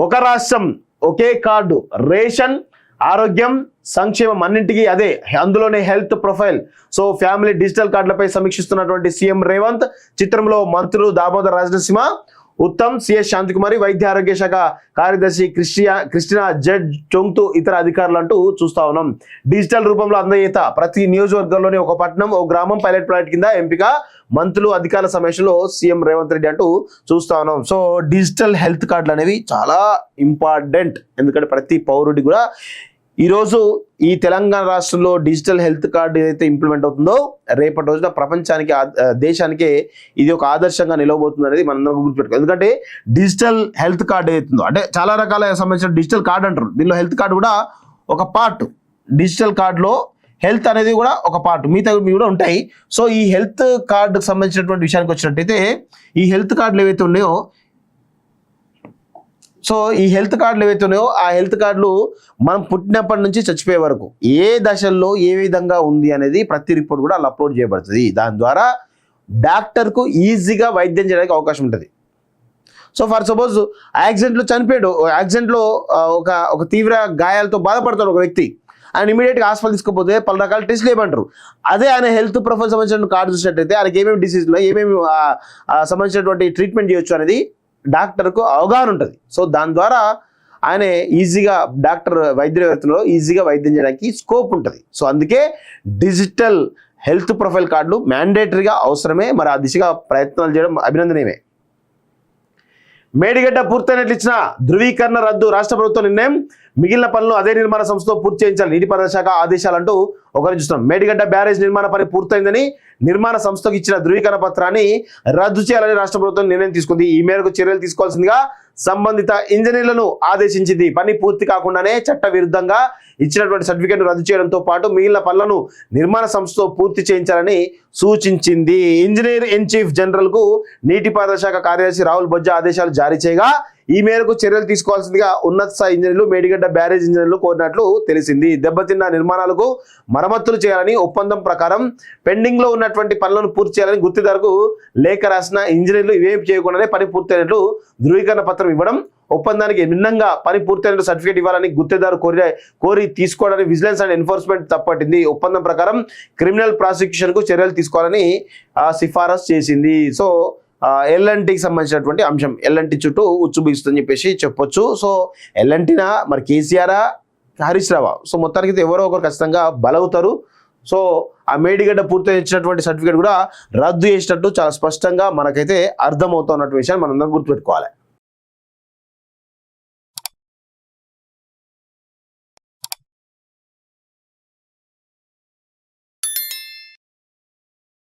ఒక రాష్ట్రం ఒకే card, ration, ఆరోగ్యం, సంక్షేమం అన్నింటికి అదే, అందులోనే health profile. So family digital కార్డులపై సమీక్షిస్తున్నటువంటి సీఎం రేవంత్. చిత్రంలో మంత్రులు దామోదర్ రాజనరసింహ, ఉత్తమ్, సిఎస్ శాంతికుమారి, వైద్య ఆరోగ్య శాఖ కార్యదర్శి క్రిస్టినా జడ్ చొంగ్తు, ఇతర అధికారులు అంటూ చూస్తా ఉన్నాం. డిజిటల్ రూపంలో అందజేత ప్రతి నియోజకవర్గంలోని ఒక పట్టణం, ఒక గ్రామం పైలట్ ప్రాజెక్ట్ కింద ఎంపిక. మంత్రులు అధికారుల సమావేశంలో సీఎం రేవంత్ రెడ్డి అంటూ చూస్తా ఉన్నాం. సో డిజిటల్ హెల్త్ కార్డులు అనేవి చాలా ఇంపార్టెంట్. ఎందుకంటే ప్రతి పౌరుడి కూడా ఈరోజు ఈ తెలంగాణ రాష్ట్రంలో డిజిటల్ హెల్త్ కార్డు ఏదైతే ఇంప్లిమెంట్ అవుతుందో రేపటి రోజున ప్రపంచానికి, దేశానికే ఇది ఒక ఆదర్శంగా నిలవబోతుంది అనేది మనం గుర్తుపెట్టుకోవాలి. ఎందుకంటే డిజిటల్ హెల్త్ కార్డు ఏదైతుందో, అంటే చాలా రకాల సంబంధించిన డిజిటల్ కార్డు అంటారు, దీనిలో హెల్త్ కార్డు కూడా ఒక పార్ట్. డిజిటల్ కార్డులో హెల్త్ అనేది కూడా ఒక పార్ట్, మిగతా కూడా ఉంటాయి. సో ఈ హెల్త్ కార్డుకు సంబంధించినటువంటి విషయానికి వచ్చినట్టయితే ఈ హెల్త్ కార్డులు ఏవైతే ఉన్నాయో, ఈ హెల్త్ కార్డులు ఏవైతే ఉన్నాయో ఆ హెల్త్ కార్డులు మనం పుట్టినప్పటి నుంచి చచ్చిపోయే వరకు ఏ దశల్లో ఏ విధంగా ఉంది అనేది ప్రతి రిపోర్ట్ కూడా అలా అప్లోడ్ చేయబడుతుంది. దాని ద్వారా డాక్టర్కు ఈజీగా వైద్యం చేయడానికి అవకాశం ఉంటుంది. సో ఫర్ సపోజ్ యాక్సిడెంట్లో చనిపోయాడు, యాక్సిడెంట్లో ఒక తీవ్ర గాయాలతో బాధపడతాడు ఒక వ్యక్తి, ఆయన ఇమీడియట్గా హాస్పిటల్ తీసుకుపోతే పలు రకాల టెస్ట్లు ఏమంటారు. అదే ఆయన హెల్త్ ప్రొఫైల్ సంబంధించిన కార్డు చూసినట్టయితే ఆయనకి ఏమేమి డిసీజ్లో ఏమేమి సంబంధించినటువంటి ట్రీట్మెంట్ చేయొచ్చు అనేది డాక్టర్కు అవగాహన ఉంటుంది. సో దాని ద్వారా ఆయన ఈజీగా వైద్యులు ఎవరుతున్నారో ఈజీగా వైద్యం చేయడానికి స్కోప్ ఉంటుంది. సో అందుకే డిజిటల్ హెల్త్ ప్రొఫైల్ కార్డులు మ్యాండేటరీగా అవసరమే. మరి ఆ దిశగా ప్రయత్నాలు చేయడం అభినందనీయమే. మేడిగడ్డ పూర్తయినట్లు ఇచ్చిన ధృవీకరణ రద్దు, రాష్ట్ర ప్రభుత్వం నిర్ణయం. మిగిలిన పనులు అదే నిర్మాణ సంస్థతో పూర్తి చేయించాలి, నీటిపారుదల శాఖ ఆదేశాలంటూ ఒకరిని చూస్తున్నాం. మేడిగడ్డ బ్యారేజ్ నిర్మాణ పని పూర్తయిందని నిర్మాణ సంస్థకు ఇచ్చిన ధృవీకరణ పత్రాన్ని రద్దు చేయాలని రాష్ట్ర ప్రభుత్వం నిర్ణయం తీసుకుంది. ఈ మేరకు చర్యలు తీసుకోవాల్సిందిగా సంబంధిత ఇంజనీర్లను ఆదేశించింది. పని పూర్తి కాకుండానే చట్ట విరుద్ధంగా ఇచ్చినటువంటి సర్టిఫికేట్ రద్దు చేయడంతో పాటు మిగిలిన పనులను నిర్మాణ సంస్థతో పూర్తి చేయించాలని సూచించింది. ఇంజనీర్ ఇన్ చీఫ్ జనరల్ కు నీటిపారుదల శాఖ కార్యదర్శి రాహుల్ బొజ్జా ఆదేశాలు జారీ చేయగా ఈ మేరకు చర్యలు తీసుకోవాల్సిందిగా ఉన్నత స్థాయి ఇంజనీర్లు మేడిగడ్డ బ్యారేజ్ ఇంజనీర్లు కోరినట్లు తెలిసింది. దెబ్బతిన్న నిర్మాణాలకు మరమ్మతులు చేయాలని, ఒప్పందం ప్రకారం పెండింగ్ లో ఉన్నటువంటి పనులను పూర్తి చేయాలని గుత్తిదారుకు లేఖ రాసిన ఇంజనీర్లు ఇవేమి చేయకుండానే పని పూర్తయినట్లు ధృవీకరణ పత్రం ఇవ్వడం, ఒప్పందానికి భిన్నంగా పని పూర్తయినట్లు సర్టిఫికేట్ ఇవ్వాలని గుత్తేదారు కోరి తీసుకోవడానికి విజిలెన్స్ అండ్ ఎన్ఫోర్స్మెంట్ తప్పట్టింది. ఒప్పందం ప్రకారం క్రిమినల్ ప్రాసిక్యూషన్ కు చర్యలు తీసుకోవాలని సిఫారసు చేసింది. సో ఎల్ఎన్టీకి సంబంధించినటువంటి అంశం, ఎల్ఎన్టీ చుట్టూ ఉచ్చు బిగుస్తుందని చెప్పేసి చెప్పొచ్చు. సో ఎల్ఎన్టీనా మరి కేసీఆరా హరీష్ రావా? సో మొత్తానికి ఎవరో ఒకరు ఖచ్చితంగా బలవుతారు. సో ఆ మేడిగడ్డ పూర్తి ఇచ్చినటువంటి సర్టిఫికేట్ కూడా రద్దు చేసినట్టు చాలా స్పష్టంగా మనకైతే అర్థమవుతున్నటువంటి విషయాన్ని మనం గుర్తుపెట్టుకోవాలి.